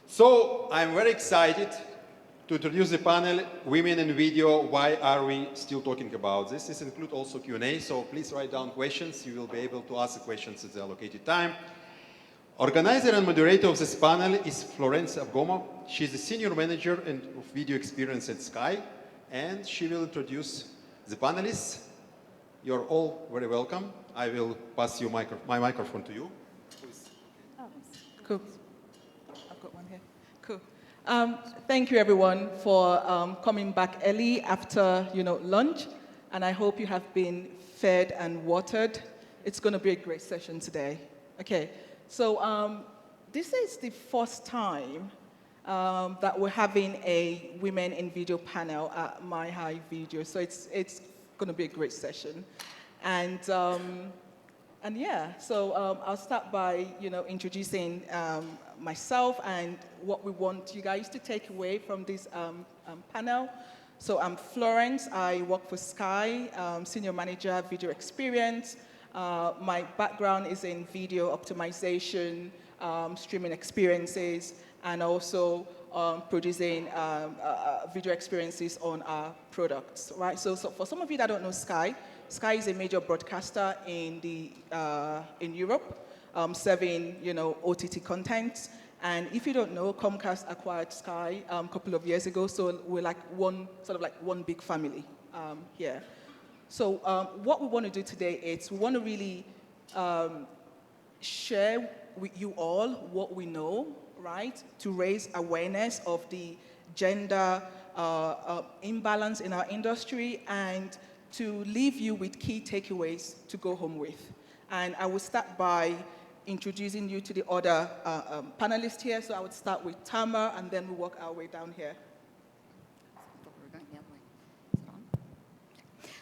So I'm very excited to introduce the panel, Women in Video, Why Are We Still Talking About This? This includes also Q&A, so please write down questions. You will be able to ask the questions at the allocated time. Organizer and moderator of this panel is Florence Abgomo. She's the Senior Manager of Video Experience at Sky, and she will introduce the panelists. You're all very welcome. I will pass you my microphone to you. Please. Oh, cool. I've got one here. Cool. Thank you, everyone, for coming back early after lunch, and I hope you have been fed and watered. It's going to be a great session today. Okay, so this is the first time that we're having a Women in Video panel at MyHigh Video, so it's going to be a great session, and yeah, so I'll start by introducing myself and what we want you guys to take away from this panel. So I'm Florence. I work for Sky, Senior Manager, Video Experience. My background is in video optimization, streaming experiences, and also producing video experiences on our products, right? So for some of you that don't know Sky, Sky is a major broadcaster in Europe, serving OTT content. And if you don't know, Comcast acquired Sky a couple of years ago, so we're like one big family here. So what we want to do today is we want to really share with you all what we know, right, to raise awareness of the gender imbalance in our industry and to leave you with key takeaways to go home with. And I will start by introducing you to the other panelists here. So I would start with Tamar, and then we'll work our way down here.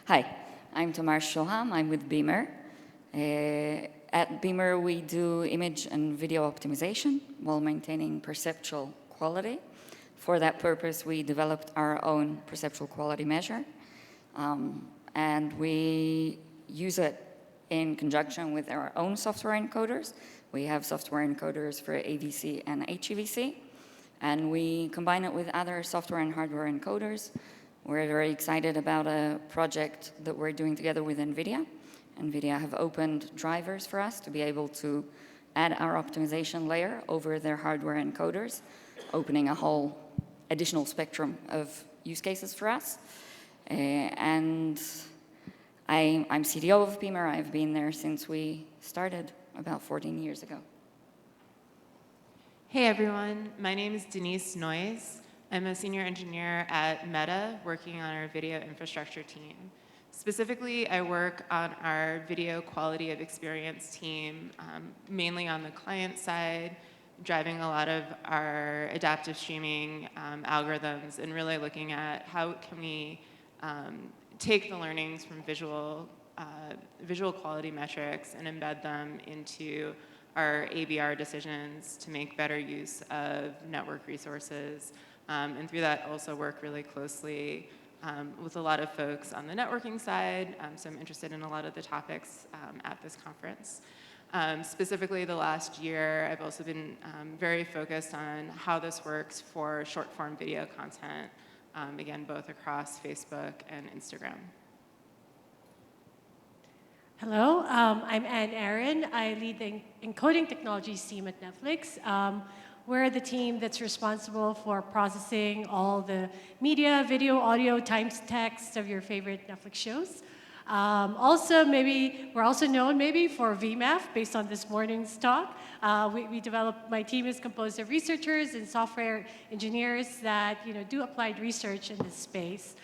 Hi, I'm Tamar Shoham. I'm with Beamer. At Beamer, we do image and video optimization while maintaining perceptual quality. For that purpose, we developed our own perceptual quality measure. And we use it in conjunction with our own software encoders. We have software encoders for AVC and HEVC, and we combine it with other software and hardware encoders. We're very excited about a project that we're doing together with NVIDIA. NVIDIA have opened drivers for us to be able to add our optimization layer over their hardware encoders, opening a whole additional spectrum of use cases for us. And I'm CTO of Beamer. I've been there since we started about 14 years ago. Hey everyone, my name is Denise Noyes. I'm a senior engineer at Meta, working on our video infrastructure team. Specifically, I work on our video quality of experience team, mainly on the client side, driving a lot of our adaptive streaming algorithms and really looking at how can we take the learnings from visual quality metrics and embed them into our ABR decisions to make better use of network resources. And through that, also work really closely with a lot of folks on the networking side. So I'm interested in a lot of the topics at this conference. Specifically, the last year, I've also been very focused on how this works for short-form video content, again, both across Facebook and Instagram. Hello, I'm Anne Aaron. I lead the encoding technologies team at Netflix. We're the team that's responsible for processing all the media, video, audio, times text of your favorite Netflix shows. Also, we're also known for VMAF, based on this morning's talk. My team is composed of researchers and software engineers that do applied research in this space.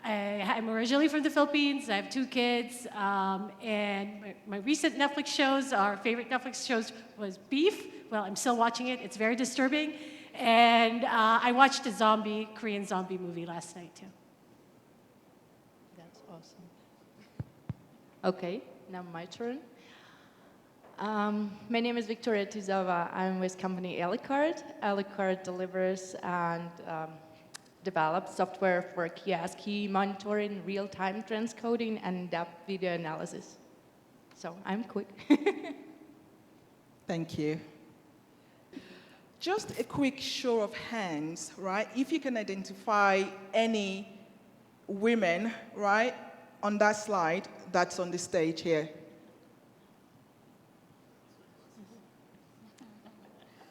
I'm originally from the Philippines. I have 2 kids, and my recent Netflix shows, our favorite Netflix shows was Beef. Well, I'm still watching it. It's very disturbing. And I watched a Korean zombie movie last night, too. That's awesome. Okay, now my turn. My name is Victoria Tizova. I'm with company Elicard. Elicard delivers and develops software for key monitoring, real-time transcoding, and in-depth video analysis. So I'm quick. Thank you. just a quick show of hands, right? If you can identify any women, right, on that slide that's on the stage here.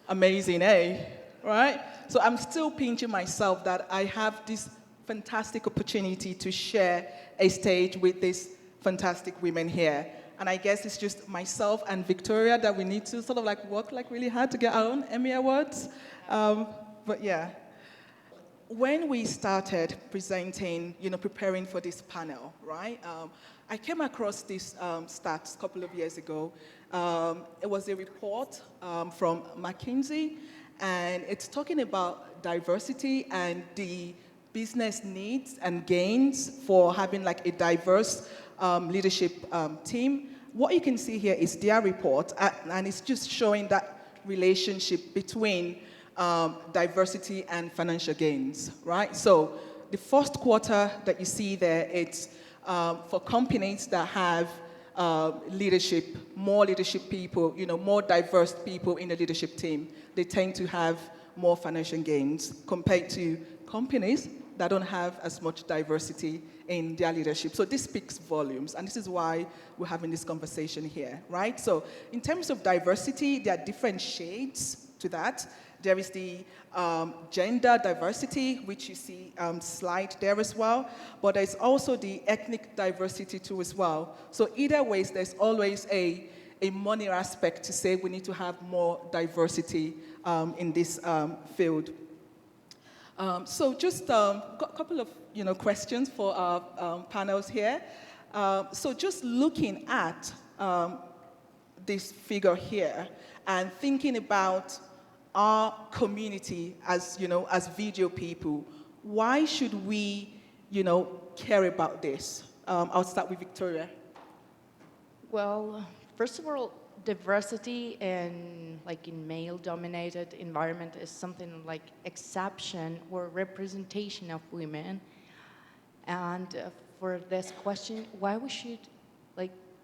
Amazing, eh? Right? So I'm still pinching myself that I have this fantastic opportunity to share a stage with these fantastic women here. And I guess it's just myself and Victoria that we need to sort of like work like really hard to get our own Emmy Awards. But yeah. When we started presenting, preparing for this panel, right? I came across this stats a couple of years ago. It was a report from McKinsey, and it's talking about diversity and the business needs and gains for having like a diverse leadership team. What you can see here is their report, and it's just showing that relationship between diversity and financial gains, right? So the first quarter that you see there, it's for companies that have leadership, more leadership people, more diverse people in the leadership team. They tend to have more financial gains compared to companies that don't have as much diversity in their leadership. So this speaks volumes, and this is why we're having this conversation here, right? So in terms of diversity, there are different shades to that. There is the gender diversity, which you see slide there as well, but there's also the ethnic diversity too as well. So either ways, there's always a money aspect to say we need to have more diversity in this field. So just got a couple of questions for our panels here. So just looking at this figure here and thinking about our community as as video people, why should we care about this? I'll start with Victoria. Well, first of all, diversity in male-dominated environment is something like exception or representation of women. And for this question, why we should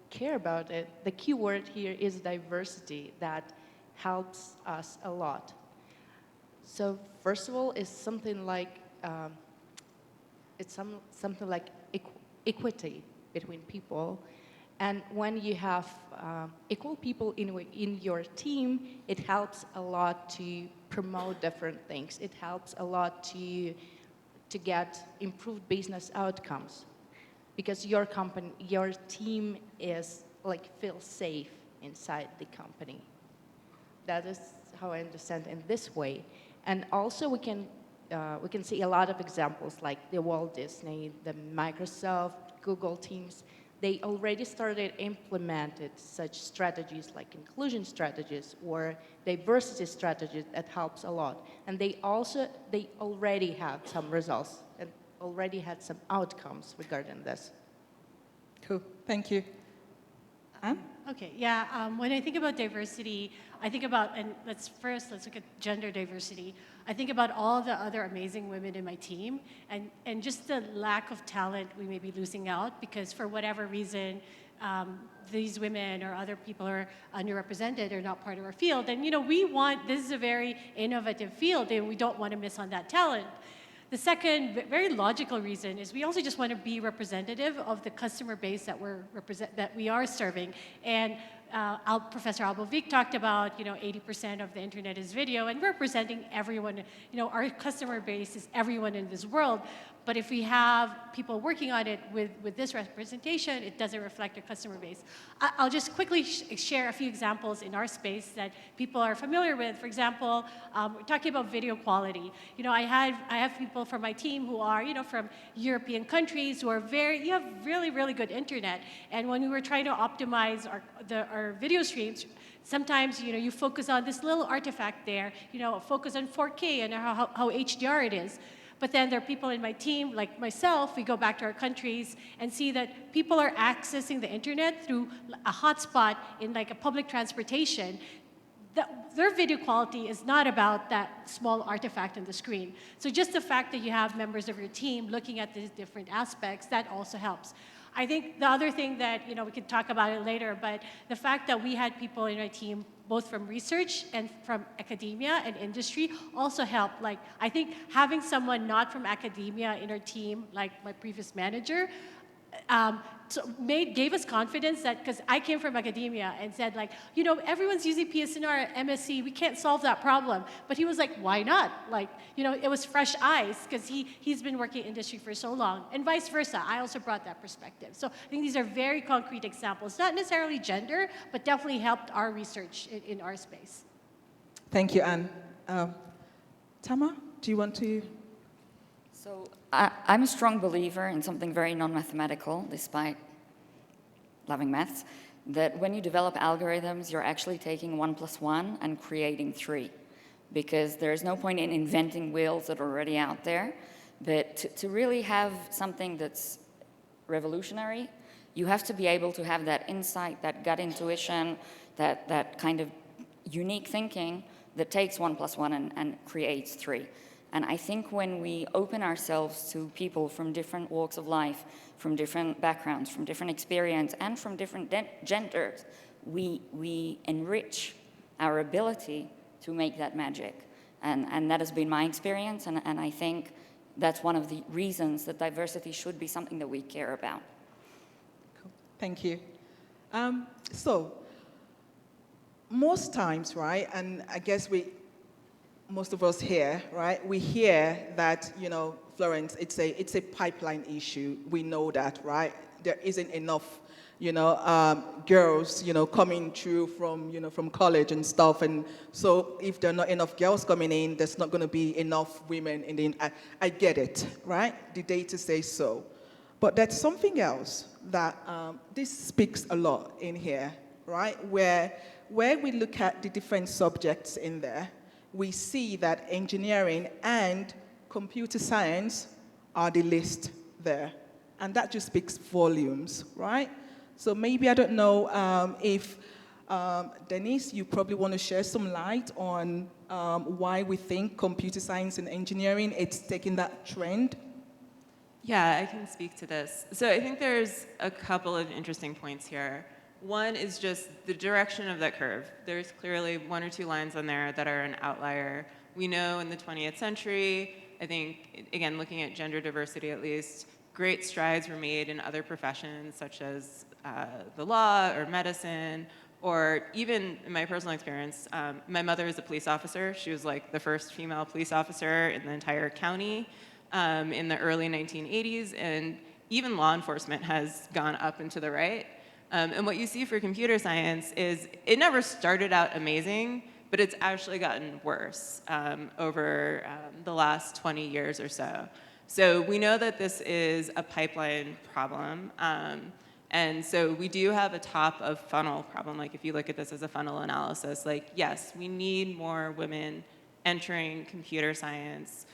care about it, the key word here is diversity. That helps us a lot. So first of all, it's something like something like equity between people. And when you have equal people in your team, it helps a lot to promote different things. It helps a lot to get improved business outcomes, because your team is feels safe inside the company. That is how I understand in this way. And also we can see a lot of examples like the Walt Disney, the Microsoft, Google Teams. They already started implemented such strategies like inclusion strategies or diversity strategies that helps a lot. And they already have some results and already had some outcomes regarding this. Cool, thank you. Anne? Okay, yeah, when I think about diversity, I think about, and let's look at gender diversity. I think about all the other amazing women in my team and just the lack of talent we may be losing out because for whatever reason, these women or other people are underrepresented or not part of our field. And this is a very innovative field and we don't want to miss on that talent. The second very logical reason is we also just want to be representative of the customer base that we are serving. And Professor Albovik talked about 80% of the internet is video, and we're representing everyone. Our customer base is everyone in this world. But if we have people working on it with this representation, it doesn't reflect our customer base. I'll just quickly share a few examples in our space that people are familiar with. For example, we're talking about video quality. I have people from my team who are from European countries who are have really, really good internet. And when we were trying to optimize our video streams, sometimes you focus on this little artifact there, focus on 4K and how HDR it is. But then there are people in my team, like myself, we go back to our countries and see that people are accessing the internet through a hotspot in a public transportation. Their video quality is not about that small artifact on the screen. So just the fact that you have members of your team looking at these different aspects, that also helps. I think the other thing that, we could talk about it later, but the fact that we had people in our team both from research and from academia and industry also help. Like, I think having someone not from academia in our team, like my previous manager, gave us confidence that, because I came from academia and said, like, you know, everyone's using PSNR at MSc, we can't solve that problem. But he was like, why not? Like, you know, it was fresh eyes because he's been working in industry for so long, and vice versa. I also brought that perspective. So I think these are very concrete examples, not necessarily gender, but definitely helped our research in our space. Thank you, Anne. Tama, do you want to? So I'm a strong believer in something very non-mathematical, despite loving maths, that when you develop algorithms, you're actually taking 1 + 1 and creating 3. Because there's no point in inventing wheels that are already out there. But to really have something that's revolutionary, you have to be able to have that insight, that gut intuition, that kind of unique thinking that takes 1 + 1 and creates 3. And I think when we open ourselves to people from different walks of life, from different backgrounds, from different experience, and from different genders, we enrich our ability to make that magic. And that has been my experience, and I think that's one of the reasons that diversity should be something that we care about. Cool. Thank you. So, most times, right, and I guess most of us here, right, we hear that, you know, Florence, it's a pipeline issue. We know that, right? There isn't enough, you know, girls, you know, coming through from, you know, from college and stuff. And so if there are not enough girls coming in, there's not going to be enough women in the, I get it, right? The data says so. But there's something else that this speaks a lot in here, right? Where we look at the different subjects in there, we see that engineering and computer science are the list there. And that just speaks volumes, right? So maybe, I don't know if, Denise, you probably want to share some light on why we think computer science and engineering, it's taking that trend. Yeah, I can speak to this. So I think there's a couple of interesting points here. One is just the direction of that curve. There's clearly 1 or 2 lines on there that are an outlier. We know in the 20th century, I think, again, looking at gender diversity at least, great strides were made in other professions such as the law or medicine, or even in my personal experience, my mother is a police officer. She was like the first female police officer in the entire county in the early 1980s, and even law enforcement has gone up and to the right. And what you see for computer science is it never started out amazing, but it's actually gotten worse over the last 20 years or so. So we know that this is a pipeline problem. And so we do have a top of funnel problem. Like if you look at this as a funnel analysis, like yes, we need more women entering computer science.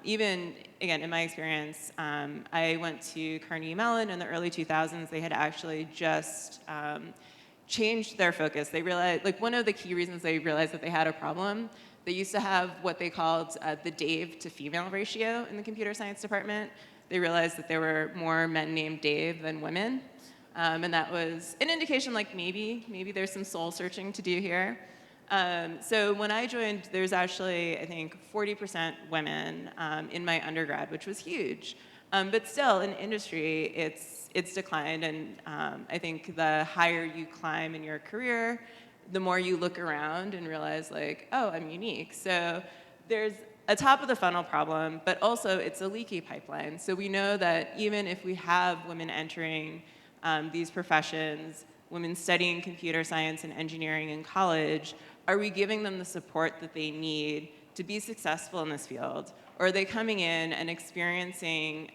Even, again, in my experience, I went to Carnegie Mellon in the early 2000s. They had actually just changed their focus. They realized, like one of the key reasons they realized that they had a problem, they used to have what they called the Dave to female ratio in the computer science department. They realized that there were more men named Dave than women. And that was an indication like maybe there's some soul searching to do here. So when I joined, there's actually, I think, 40% women in my undergrad, which was huge. But still, in industry, it's declined. And I think the higher you climb in your career, the more you look around and realize, like, oh, I'm unique. So there's a top of the funnel problem, but also it's a leaky pipeline. So we know that even if we have women entering these professions, women studying computer science and engineering in college, are we giving them the support that they need to be successful in this field? Or are they coming in and experiencing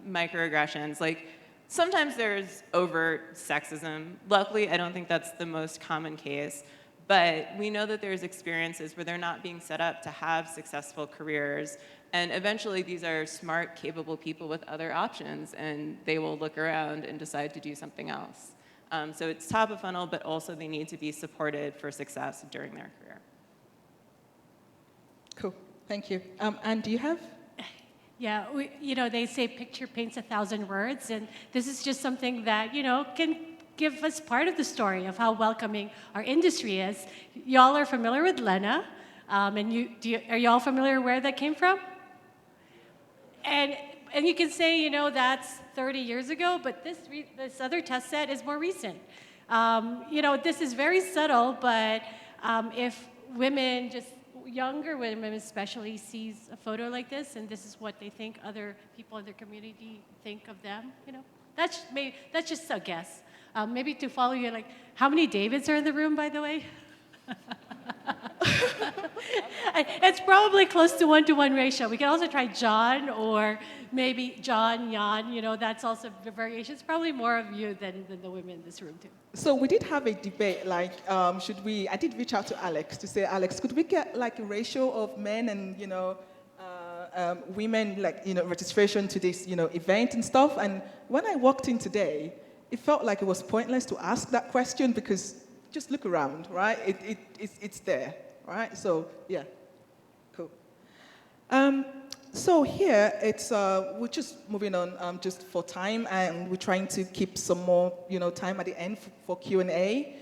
microaggressions? Like, sometimes there's overt sexism. Luckily, I don't think that's the most common case. But we know that there's experiences where they're not being set up to have successful careers. And eventually, these are smart, capable people with other options, and they will look around and decide to do something else. So it's top of funnel, but also they need to be supported for success during their career. Cool, thank you. Anne, do you have? Yeah, they say picture paints 1,000 words, and this is just something that, can give us part of the story of how welcoming our industry is. Y'all are familiar with Lena, and are y'all familiar where that came from? And you can say, you know, that's 30 years ago, but this other test set is more recent. You know, this is very subtle, but if women, just younger women especially, sees a photo like this, and this is what they think other people in their community think of them, you know, that's just a guess. Maybe to follow you, like, how many Davids are in the room, by the way? It's probably close to 1-to-1 ratio. We can also try John, or maybe John, Jan, you know, that's also a variation. It's probably more of you than the women in this room, too. So we did have a debate, like, I did reach out to Alex to say, Alex, could we get like a ratio of men and, you know, women, like, you know, registration to this, you know, event and stuff? And when I walked in today, it felt like it was pointless to ask that question because just look around, right? It's there, right? So, yeah, cool. So here, we're just moving on just for time, and we're trying to keep some more, you know, time at the end for Q&A.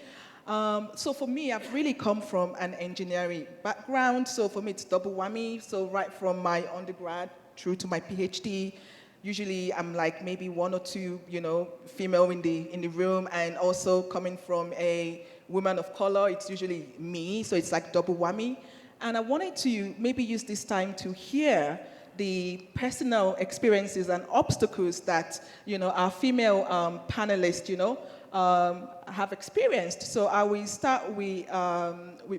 So for me, I've really come from an engineering background. So for me, it's double whammy. So right from my undergrad through to my PhD, usually I'm like maybe one or two, you know, female in the room, and also coming from a woman of color, it's usually me. So it's like double whammy. And I wanted to maybe use this time to hear the personal experiences and obstacles that, you know, our female panelists, you know, have experienced. So I will start with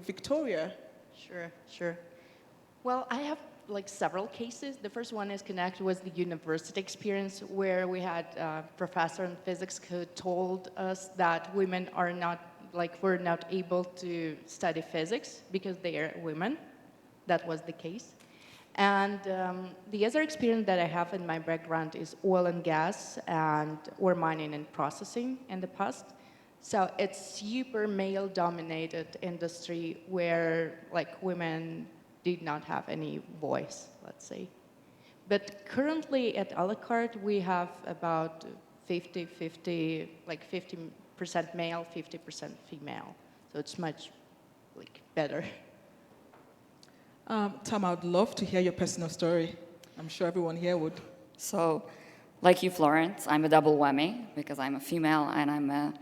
Victoria. Sure. Well, I have like several cases. The first one is connected with the university experience, where we had a professor in physics who told us that women are not, like, were not able to study physics because they are women. That was the case. And the other experience that I have in my background is oil and gas and ore mining and processing in the past. So it's super male-dominated industry where, like, women did not have any voice, let's say. But currently at a la carte, we have about 50-50, like 50% male, 50% female. So it's much, like, better. Tom, I would love to hear your personal story. I'm sure everyone here would. So, like you, Florence, I'm a double whammy because I'm a female and I'm a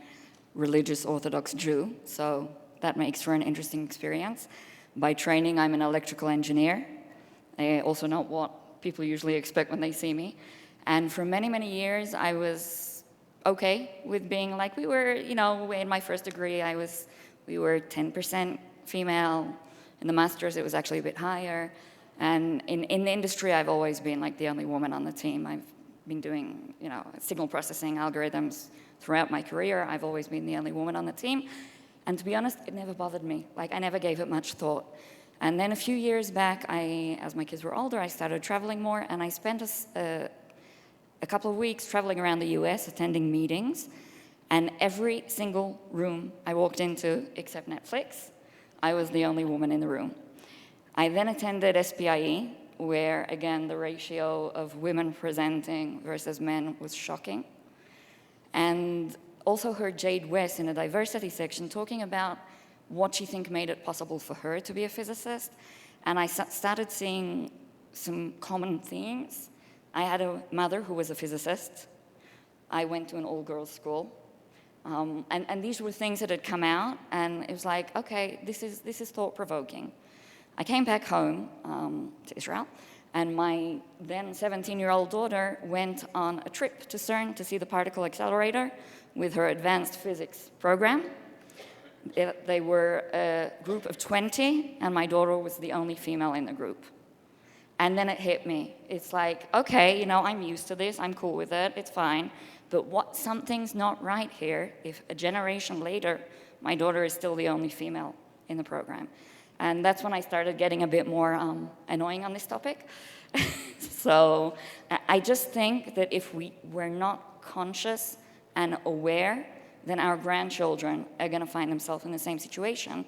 religious Orthodox Jew. So that makes for an interesting experience. By training, I'm an electrical engineer, also not what people usually expect when they see me. And for many, many years, I was okay with being like, we were, you know, in my first degree, we were 10% female. In the master's, it was actually a bit higher. And in the industry, I've always been like the only woman on the team. I've been doing, you know, signal processing algorithms throughout my career. I've always been the only woman on the team. And to be honest, it never bothered me. Like, I never gave it much thought. And then a few years back, as my kids were older, I started traveling more, and I spent a couple of weeks traveling around the US, attending meetings, and every single room I walked into, except Netflix, I was the only woman in the room. I then attended SPIE, where, again, the ratio of women presenting versus men was shocking. And also heard Jade West in a diversity section talking about what she think made it possible for her to be a physicist. And I started seeing some common themes. I had a mother who was a physicist. I went to an all-girls school. And these were things that had come out, and it was like, okay, this is thought-provoking. I came back home to Israel, and my then 17-year-old daughter went on a trip to CERN to see the particle accelerator with her advanced physics program. They were a group of 20, and my daughter was the only female in the group. And then it hit me. It's like, okay, you know, I'm used to this, I'm cool with it, it's fine. But something's not right here if a generation later, my daughter is still the only female in the program. And that's when I started getting a bit more annoying on this topic. So I just think that if we're not conscious and aware, then our grandchildren are going to find themselves in the same situation.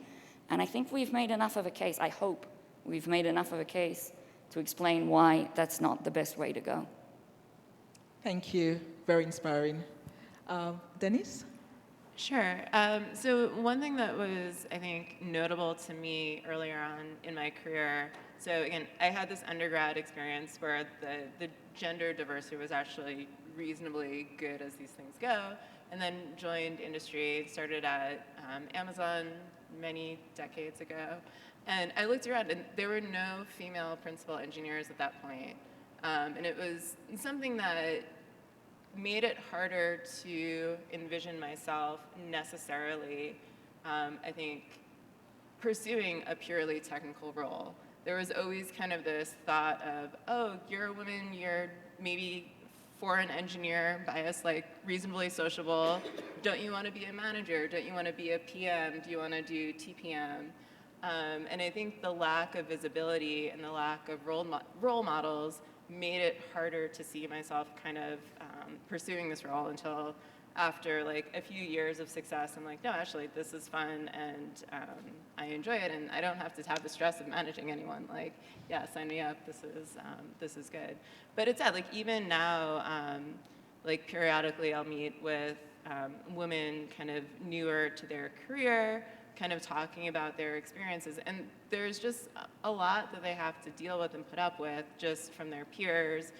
And I think we've made enough of a case, I hope we've made enough of a case to explain why that's not the best way to go. Thank you. Very inspiring. Dennis? Sure. So one thing that was, I think, notable to me earlier on in my career, so again, I had this undergrad experience where the gender diversity was actually reasonably good as these things go, and then joined industry, started at Amazon many decades ago, and I looked around and there were no female principal engineers at that point. And it was something that made it harder to envision myself necessarily, I think, pursuing a purely technical role. There was always kind of this thought of, oh, you're a woman, you're maybe for an engineer bias, like reasonably sociable. Don't you want to be a manager? Don't you want to be a PM? Do you want to do TPM? And I think the lack of visibility and the lack of role models made it harder to see myself kind of pursuing this role until after like a few years of success. I'm like, no, actually, this is fun and I enjoy it, and I don't have to have the stress of managing anyone. Like, yeah, sign me up. This is good. But it's sad. Like even now, like periodically, I'll meet with women kind of newer to their career, kind of talking about their experiences, and there's just a lot that they have to deal with and put up with just from their peers.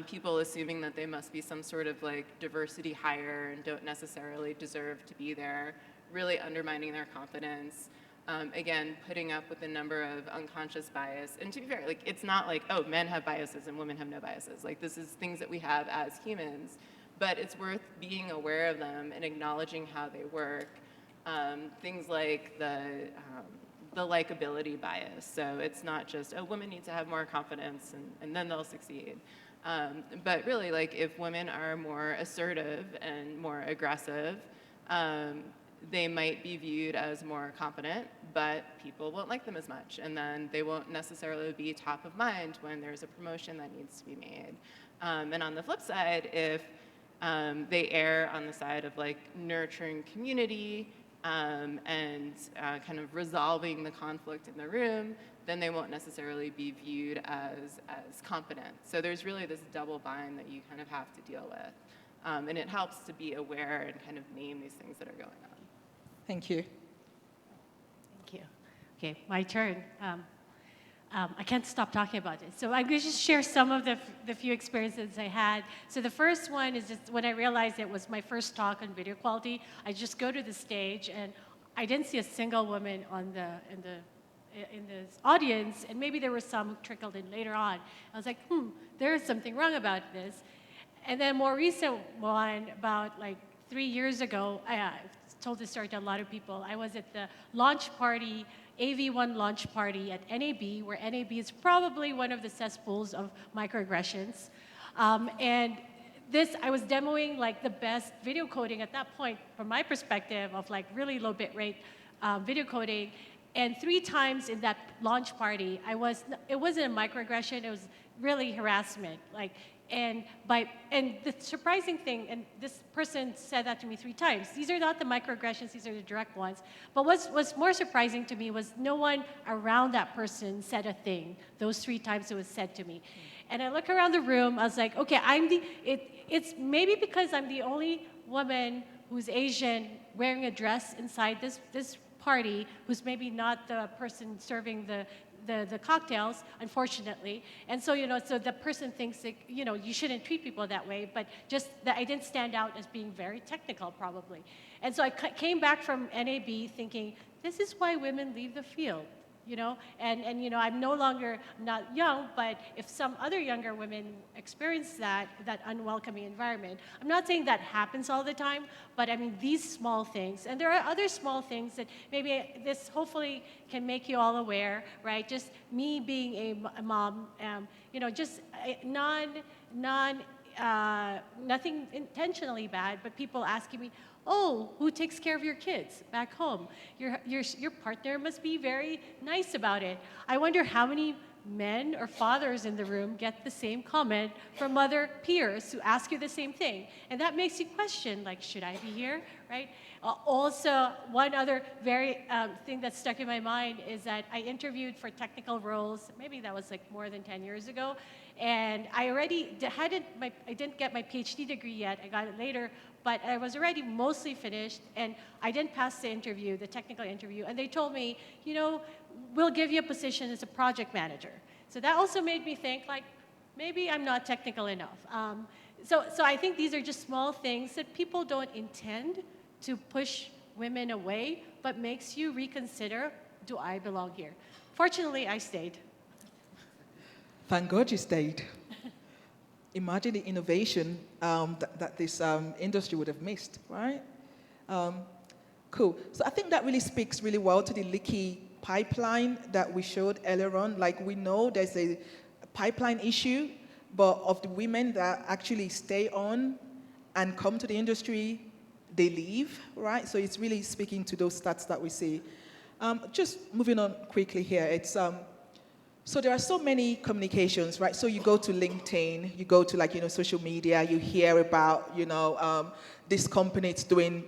People assuming that they must be some sort of like diversity hire and don't necessarily deserve to be there, really undermining their confidence. Again, putting up with a number of unconscious bias. And to be fair, like it's not like, oh, men have biases and women have no biases. Like this is things that we have as humans, but it's worth being aware of them and acknowledging how they work. Things like the likability bias. So it's not just, oh, women need to have more confidence and then they'll succeed. But really, like if women are more assertive and more aggressive, they might be viewed as more competent, but people won't like them as much. And then they won't necessarily be top of mind when there's a promotion that needs to be made. And on the flip side, if they err on the side of like nurturing community and kind of resolving the conflict in the room, then they won't necessarily be viewed as competent. So there's really this double bind that you kind of have to deal with. And it helps to be aware and kind of name these things that are going on. Thank you. Thank you. Okay, my turn. I can't stop talking about it. So I'm going to just share some of the few experiences I had. So the first one is just when I realized it was my first talk on video quality, I just go to the stage and I didn't see a single woman in the audience, and maybe there were some who trickled in later on. I was like, there is something wrong about this. And then more recent one, about like 3 years ago, I've told this story to a lot of people. I was at the launch party, AV1 launch party at NAB, where NAB is probably one of the cesspools of microaggressions. And I was demoing like the best video coding at that point, from my perspective, of like really low bit rate video coding. And 3 times in that launch party, it wasn't a microaggression, it was really harassment. And the surprising thing, and this person said that to me 3 times, these are not the microaggressions, these are the direct ones. But what's more surprising to me was no one around that person said a thing, those 3 times it was said to me. And I look around the room, I was like, okay, it's maybe because I'm the only woman who's Asian wearing a dress inside this party, who's maybe not the person serving the cocktails, unfortunately. And so, so the person thinks that, you shouldn't treat people that way, but just that I didn't stand out as being very technical, probably. And so I came back from NAB thinking, this is why women leave the field, And I'm no longer not young, but if some other younger women experience that unwelcoming environment, I'm not saying that happens all the time, but I mean, these small things, and there are other small things that maybe this hopefully can make you all aware, right? Just me being a mom, just nothing intentionally bad, but people asking me, oh, who takes care of your kids back home? Your partner must be very nice about it. I wonder how many men or fathers in the room get the same comment from other peers who ask you the same thing. And that makes you question, like, should I be here, right? Also, one other very thing that stuck in my mind is that I interviewed for technical roles, maybe that was like more than 10 years ago, and I already I didn't get my PhD degree yet, I got it later, but I was already mostly finished, and I didn't pass the interview, the technical interview, and they told me, you know, we'll give you a position as a project manager. So that also made me think, like, maybe I'm not technical enough. So I think these are just small things that people don't intend to push women away, but makes you reconsider, do I belong here? Fortunately, I stayed. Thank God you stayed. Imagine the innovation that this industry would have missed, right? Cool. So I think that really speaks really well to the leaky pipeline that we showed earlier on. Like, we know there's a pipeline issue, but of the women that actually stay on and come to the industry, they leave, right? So it's really speaking to those stats that we see. Just moving on quickly here, it's so there are so many communications, right? So you go to LinkedIn, you go to, like, you know, social media, you hear about, you know, this company is doing,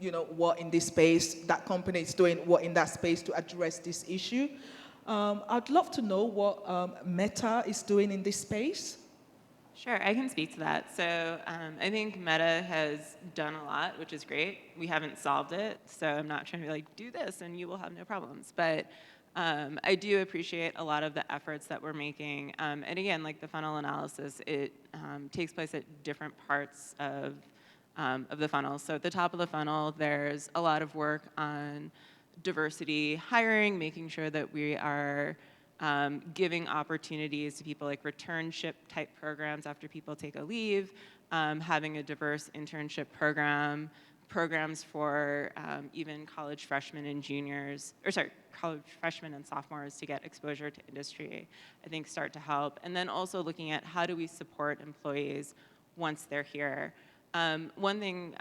you know, what in this space, that company is doing what in that space to address this issue. I'd love to know what Meta is doing in this space. Sure, I can speak to that. So I think Meta has done a lot, which is great. We haven't solved it, so I'm not trying to be like, do this and you will have no problems. But I do appreciate a lot of the efforts that we're making. And again, like the funnel analysis, it takes place at different parts of the funnel. So at the top of the funnel, there's a lot of work on diversity hiring, making sure that we are giving opportunities to people, like returnship type programs after people take a leave, having a diverse internship program, programs for even college freshmen and juniors, or sorry, college freshmen and sophomores to get exposure to industry, I think start to help. And then also looking at how do we support employees once they're here. One thing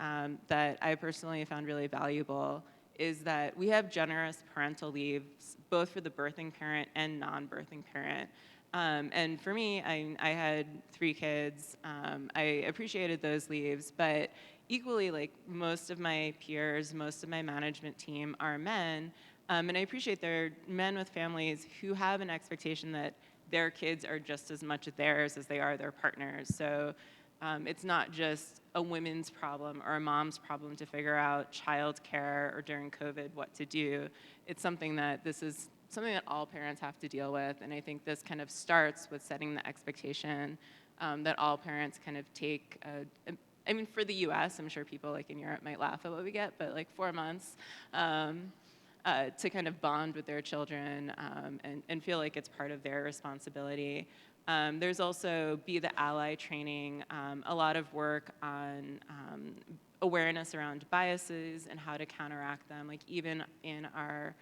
that I personally found really valuable is that we have generous parental leaves, both for the birthing parent and non-birthing parent. And for me, I had 3 kids. I appreciated those leaves, but equally, like most of my peers, most of my management team are men, and I appreciate they're men with families who have an expectation that their kids are just as much theirs as they are their partners. So it's not just a women's problem or a mom's problem to figure out childcare or during COVID what to do. It's something that all parents have to deal with, and I think this kind of starts with setting the expectation that all parents kind of take I mean, for the US, I'm sure people like in Europe might laugh at what we get, but like 4 months to kind of bond with their children and feel like it's part of their responsibility. There's also Be the Ally training, a lot of work on awareness around biases and how to counteract them, like even in our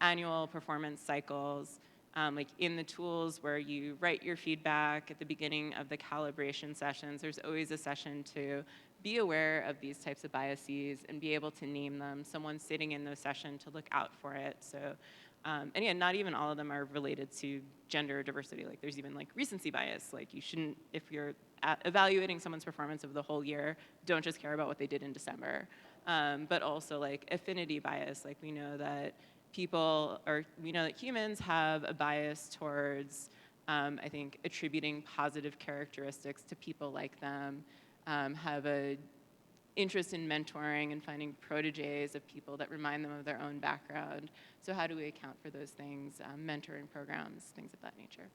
annual performance cycles, like in the tools where you write your feedback at the beginning of the calibration sessions, there's always a session to be aware of these types of biases and be able to name them. Someone sitting in those sessions to look out for it. So, and again, not even all of them are related to gender diversity. Like there's even like recency bias. Like you shouldn't, if you're evaluating someone's performance of the whole year, don't just care about what they did in December. But also like affinity bias. Like we know that humans have a bias towards, I think, attributing positive characteristics to people like them, have a interest in mentoring and finding proteges of people that remind them of their own background. So how do we account for those things, mentoring programs, things of that nature?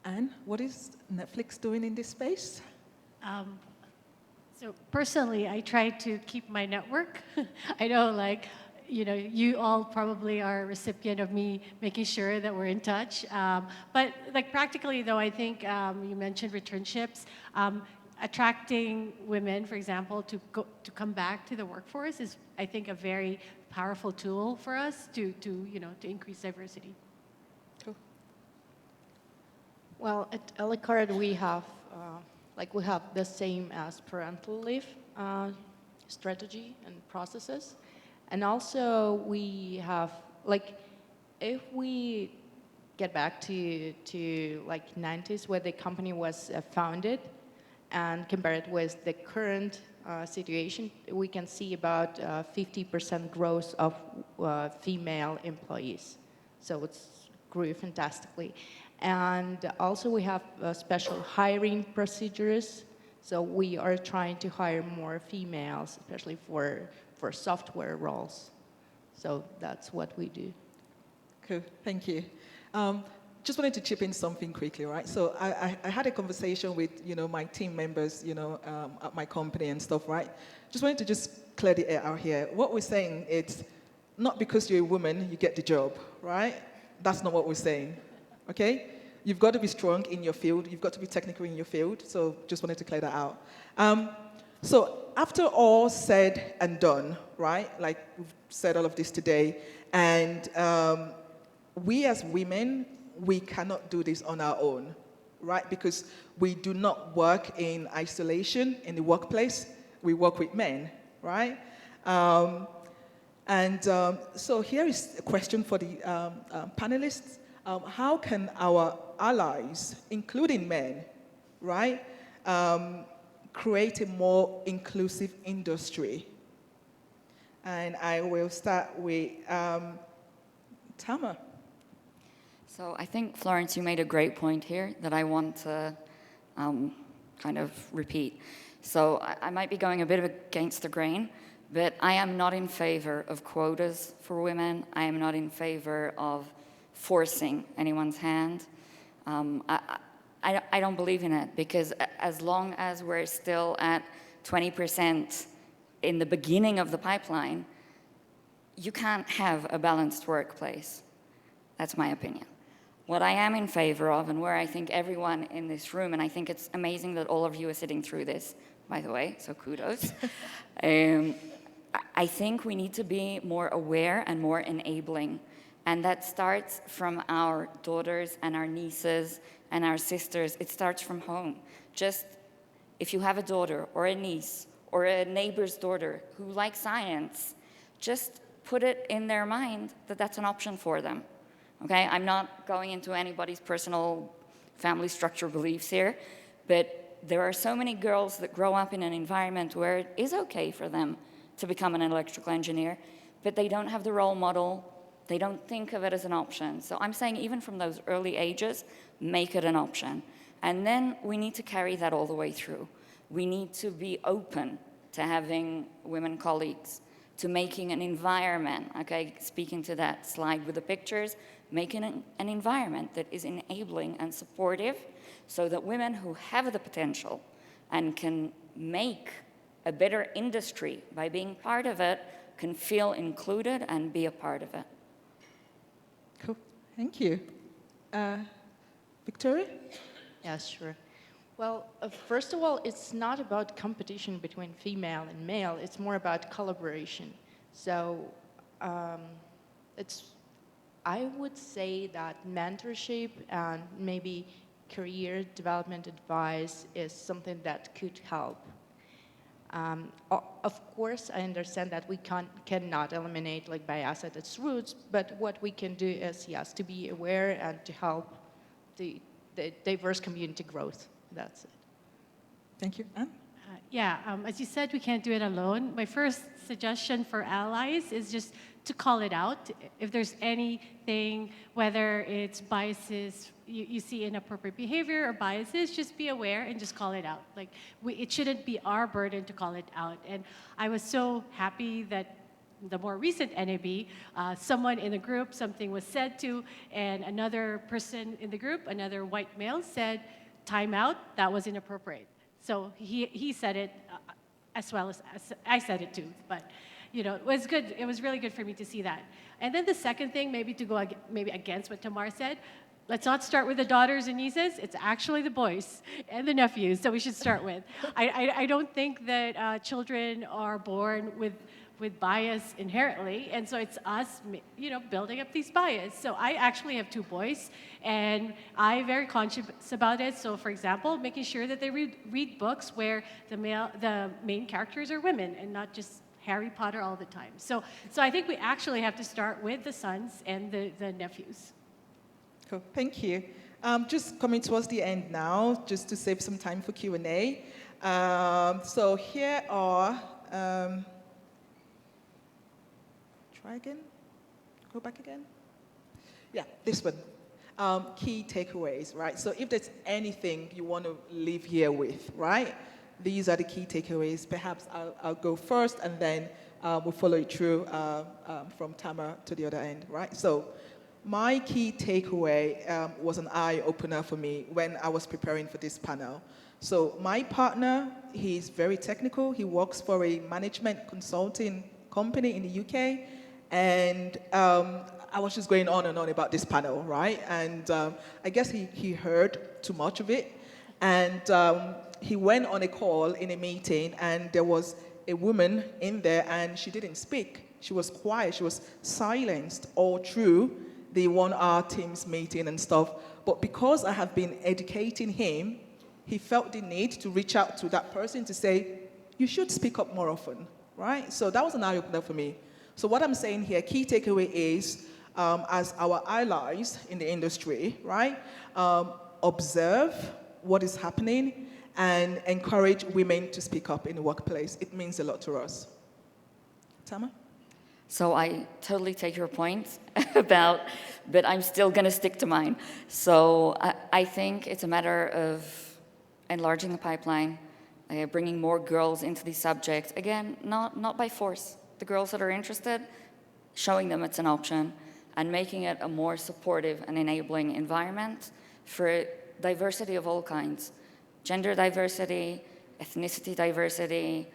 Anne, what is Netflix doing in this space? So personally, I try to keep my network. I know, like, you all probably are a recipient of me making sure that we're in touch. But like practically though, I think you mentioned returnships. Attracting women, for example, to come back to the workforce is, I think, a very powerful tool for us to increase diversity. Cool. Well, at Elicard, we have the same as parental leave strategy and processes. And also we have, If we get back to like 90s where the company was founded and compare it with the current situation, we can see about 50% growth of female employees. So it's grew fantastically. And also we have special hiring procedures. So we are trying to hire more females, especially for software roles. So that's what we do. Cool, thank you. Just wanted to chip in something quickly, right? So I had a conversation with, my team members, at my company and stuff, right? Just wanted to just clear the air out here. What we're saying is not because you're a woman, you get the job, right? That's not what we're saying, okay? You've got to be strong in your field. You've got to be technical in your field. So just wanted to clear that out. So after all said and done, right? Like we've said all of this today, and we as women, we cannot do this on our own, right? Because we do not work in isolation in the workplace. We work with men, right? So here is a question for the panelists. How can our allies, including men, right, create a more inclusive industry? And I will start with Tama. So I think, Florence, you made a great point here that I want to kind of repeat. So I might be going a bit against the grain, but I am not in favor of quotas for women. I am not in favor of forcing anyone's hand. I don't believe in it, because as long as we're still at 20% in the beginning of the pipeline, you can't have a balanced workplace. That's my opinion. What I am in favor of, and where I think everyone in this room, and I think it's amazing that all of you are sitting through this, by the way, so kudos. I think we need to be more aware and more enabling. And that starts from our daughters and our nieces and our sisters. It starts from home. Just if you have a daughter or a niece or a neighbor's daughter who likes science, just put it in their mind that that's an option for them. Okay, I'm not going into anybody's personal family structure beliefs here, but there are so many girls that grow up in an environment where it is okay for them to become an electrical engineer, but they don't have the role model, they don't think of it as an option. So I'm saying even from those early ages, make it an option. And then we need to carry that all the way through. We need to be open to having women colleagues, to making an environment, okay, speaking to that slide with the pictures, making an environment that is enabling and supportive so that women who have the potential and can make a better industry by being part of it can feel included and be a part of it. Cool, thank you. Victoria? Yeah, sure. Well, first of all, it's not about competition between female and male. It's more about collaboration. So I would say that mentorship and maybe career development advice is something that could help. Of course, I understand that we cannot eliminate like bias at its roots, but what we can do is, yes, to be aware and to help the diverse community growth. That's it. Thank you. Anne? As you said, we can't do it alone. My first suggestion for allies is just to call it out. If there's anything, whether it's biases, you see inappropriate behavior or biases, just be aware and just call it out. Like, it shouldn't be our burden to call it out. And I was so happy that the more recent NAB, someone in the group, something was said to, and another person in the group, another white male, said, "Time out, that was inappropriate." So he said it as well as I said it too, but it was good. It was really good for me to see that. And then the second thing, maybe to go maybe against what Tamar said, let's not start with the daughters and nieces. It's actually the boys and the nephews that we should start with. I don't think that children are born with bias inherently, and so it's us, building up these bias. So I actually have two boys, and I'm very conscious about it. So, for example, making sure that they read books where the main characters are women and not just Harry Potter all the time. So I think we actually have to start with the sons and the nephews. Cool. Thank you. Just coming towards the end now, just to save some time for Q&A. So here are, try again, go back again. Yeah, this one. Key takeaways, right? So if there's anything you want to leave here with, right? These are the key takeaways. Perhaps I'll go first and then we'll follow it through from Tamara to the other end, right? So my key takeaway was an eye-opener for me when I was preparing for this panel. So my partner, he's very technical. He works for a management consulting company in the UK. And I was just going on and on about this panel, right? And I guess he heard too much of it. And he went on a call in a meeting, and there was a woman in there, and she didn't speak. She was quiet. She was silenced all through the 1-hour Teams meeting and stuff. But because I have been educating him, he felt the need to reach out to that person to say, you should speak up more often, right? So that was an eye-opener for me. So what I'm saying here, key takeaway is, as our allies in the industry, right, observe what is happening and encourage women to speak up in the workplace. It means a lot to us. Tama? So I totally take your point about, but I'm still going to stick to mine. So I think it's a matter of enlarging the pipeline, bringing more girls into these subjects. Again, not by force. The girls that are interested, showing them it's an option, and making it a more supportive and enabling environment for diversity of all kinds. Gender diversity, ethnicity diversity,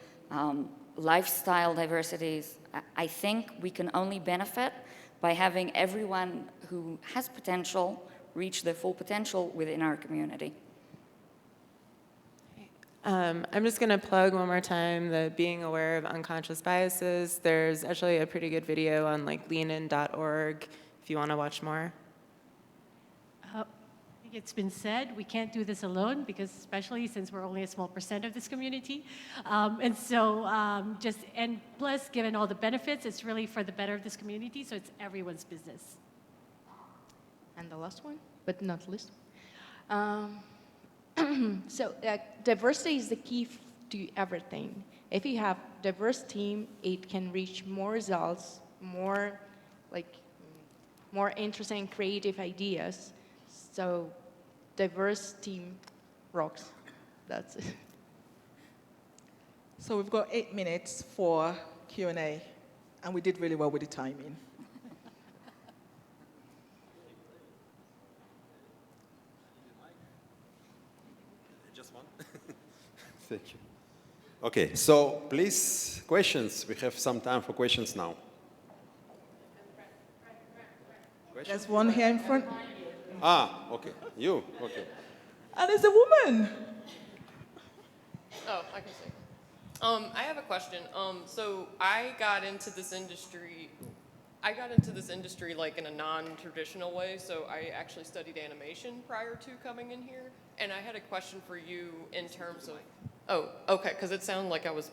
lifestyle diversities. I think we can only benefit by having everyone who has potential reach their full potential within our community. I'm just going to plug one more time the Being Aware of Unconscious Biases. There's actually a pretty good video on leanin.org if you want to watch more. I think it's been said, we can't do this alone, because especially since we're only a small % of this community. And plus, given all the benefits, it's really for the better of this community, so it's everyone's business. And the last one, but not least. So diversity is the key to everything. If you have diverse team, it can reach more results, more interesting creative ideas. So diverse team rocks. That's it. So we've got 8 minutes for Q&A, and we did really well with the timing. Just one? Thank you. Okay, so please, questions. We have some time for questions now. There's one here in front. Okay. You, okay. And there's a woman. Oh, I can say. I have a question. So I got into this industry like in a non-traditional way. So I actually studied animation prior to coming in here, and I had a question for you in terms of. Oh, okay, because it sounded like I was.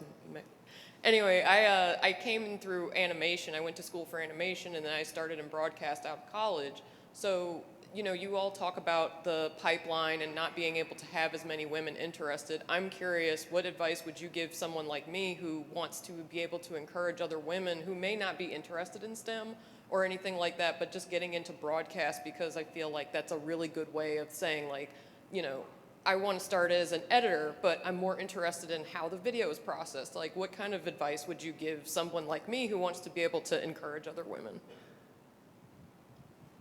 Anyway, I came in through animation. I went to school for animation, and then I started in broadcast out of college. So, you know, you all talk about the pipeline and not being able to have as many women interested. I'm curious, what advice would you give someone like me who wants to be able to encourage other women who may not be interested in STEM or anything like that, but just getting into broadcast, because I feel like that's a really good way of saying, like, you know, I want to start as an editor, but I'm more interested in how the video is processed. Like, what kind of advice would you give someone like me who wants to be able to encourage other women?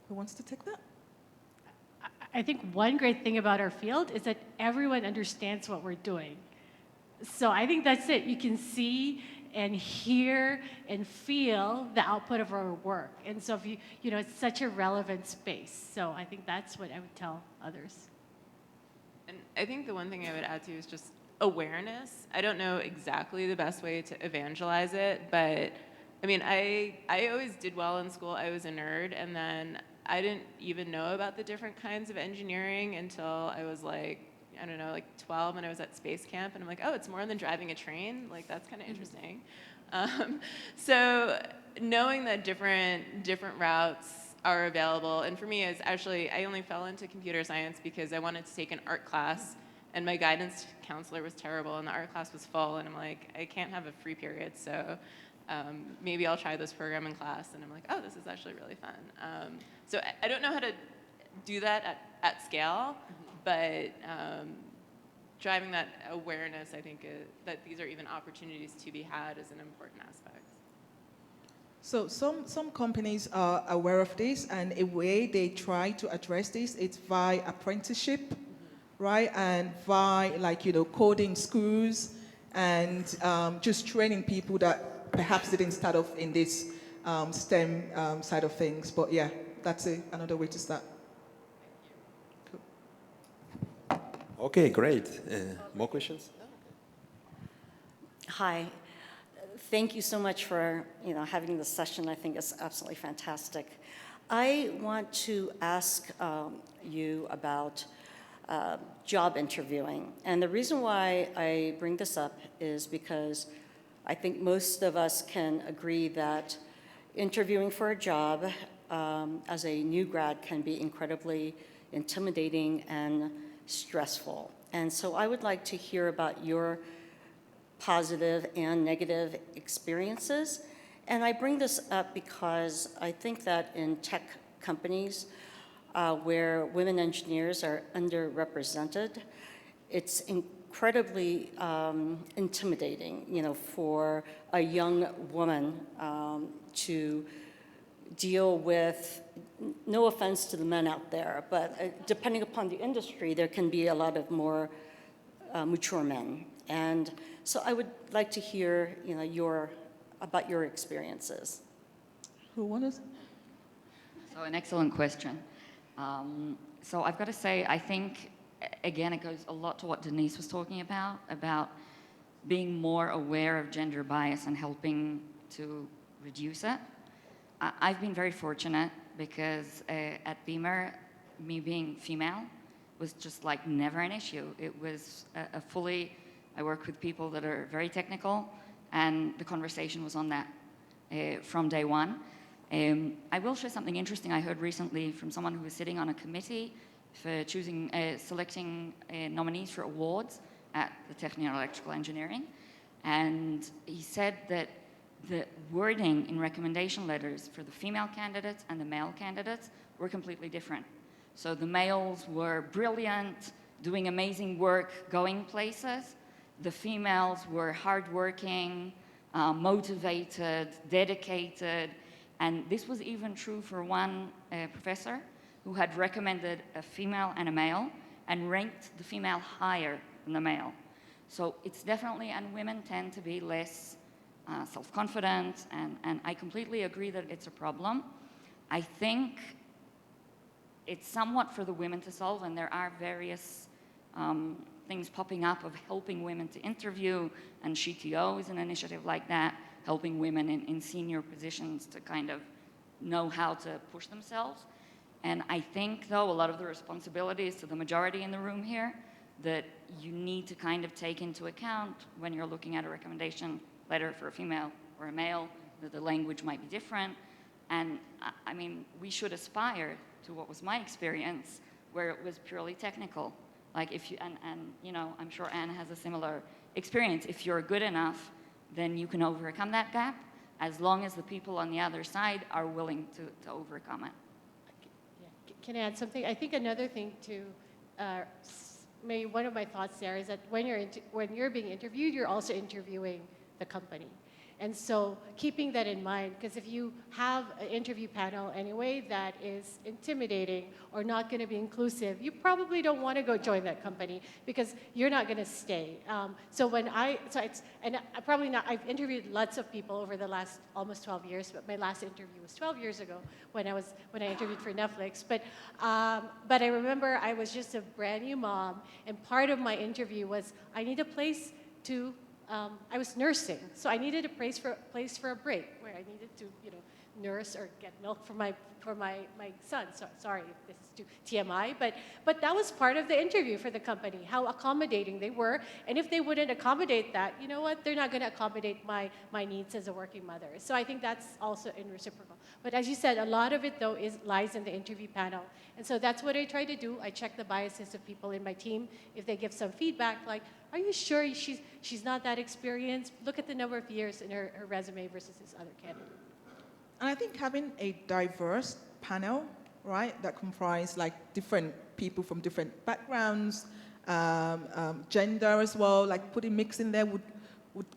Who wants to take that? I think one great thing about our field is that everyone understands what we're doing. So I think that's it. You can see and hear and feel the output of our work. And so if you know, it's such a relevant space. So I think that's what I would tell others. And I think the one thing I would add to is just awareness. I don't know exactly the best way to evangelize it, but I mean, I always did well in school. I was a nerd, and then I didn't even know about the different kinds of engineering until I was like, I don't know, like 12, and I was at space camp, and I'm like, oh, it's more than driving a train. Like, that's kind of interesting. So knowing that different routes are available, and for me, is actually I only fell into computer science because I wanted to take an art class, and my guidance counselor was terrible, and the art class was full, and I'm like, I can't have a free period, so maybe I'll try this program in class, and I'm like, oh, this is actually really fun. So I don't know how to do that at scale, but driving that awareness, I think, that these are even opportunities to be had is an important aspect. So some companies are aware of this, and a way they try to address this is via apprenticeship, right? And via coding schools and just training people that perhaps didn't start off in this STEM side of things. But yeah, that's another way to start. Okay, great. More questions? Hi. Thank you so much for having this session. I think it's absolutely fantastic. I want to ask you about job interviewing. And the reason why I bring this up is because I think most of us can agree that interviewing for a job as a new grad can be incredibly intimidating and stressful. And so I would like to hear about your positive and negative experiences. And I bring this up because I think that in tech companies where women engineers are underrepresented, it's incredibly intimidating, for a young woman to deal with, no offense to the men out there, but depending upon the industry, there can be a lot of more mature men. And so I would like to hear, about your experiences. Who wants? So an excellent question. So I've got to say, I think, again, it goes a lot to what Denise was talking about being more aware of gender bias and helping to reduce it. I've been very fortunate because at Beamer, me being female was just never an issue. It was I work with people that are very technical, and the conversation was on that from day one. I will share something interesting I heard recently from someone who was sitting on a committee for selecting nominees for awards at the Technion Electrical Engineering. And he said that the wording in recommendation letters for the female candidates and the male candidates were completely different. So the males were brilliant, doing amazing work, going places. The females were hardworking, motivated, dedicated, and this was even true for one professor who had recommended a female and a male and ranked the female higher than the male. So it's definitely, and women tend to be less self-confident, and I completely agree that it's a problem. I think it's somewhat for the women to solve, and there are various things popping up of helping women to interview, and SheTO is an initiative like that, helping women in senior positions to kind of know how to push themselves. And I think, though, a lot of the responsibility is to the majority in the room here that you need to kind of take into account when you're looking at a recommendation letter for a female or a male, that the language might be different. And I mean, we should aspire to what was my experience, where it was purely technical. Like if you, and I'm sure Anne has a similar experience. If you're good enough, then you can overcome that gap, as long as the people on the other side are willing to overcome it. Can I add something? I think another thing to, maybe one of my thoughts there is that when you're being interviewed, you're also interviewing the company. And so keeping that in mind, because if you have an interview panel anyway that is intimidating or not going to be inclusive, you probably don't want to go join that company because you're not going to stay. I've interviewed lots of people over the last almost 12 years, but my last interview was 12 years ago when I interviewed for Netflix. But I remember I was just a brand new mom, and part of my interview was I need a place to. I was nursing, so I needed a place for a break where I needed to, nurse or get milk for my son. So, sorry if this is too TMI, but that was part of the interview for the company, how accommodating they were. And if they wouldn't accommodate that, you know what? They're not going to accommodate my needs as a working mother. So I think that's also in reciprocal. But as you said, a lot of it though lies in the interview panel. And so that's what I try to do. I check the biases of people in my team. If they give some feedback like, are you sure she's not that experienced? Look at the number of years in her resume versus this other candidate. And I think having a diverse panel, right, that comprise like different people from different backgrounds, gender as well, like putting mix in there would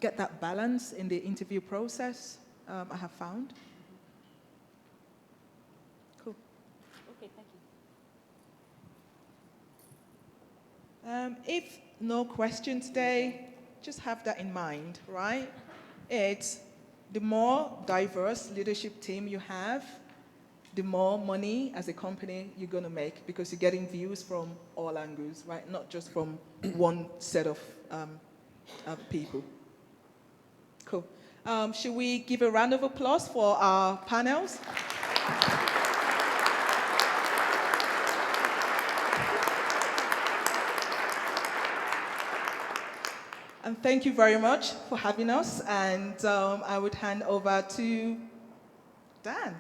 get that balance in the interview process, I have found. Cool. Okay, thank you. If no question today, just have that in mind, right? It's the more diverse leadership team you have, the more money as a company you're going to make because you're getting views from all angles, right? Not just from one set of people. Cool. Should we give a round of applause for our panels? And thank you very much for having us. And I would hand over to Dan.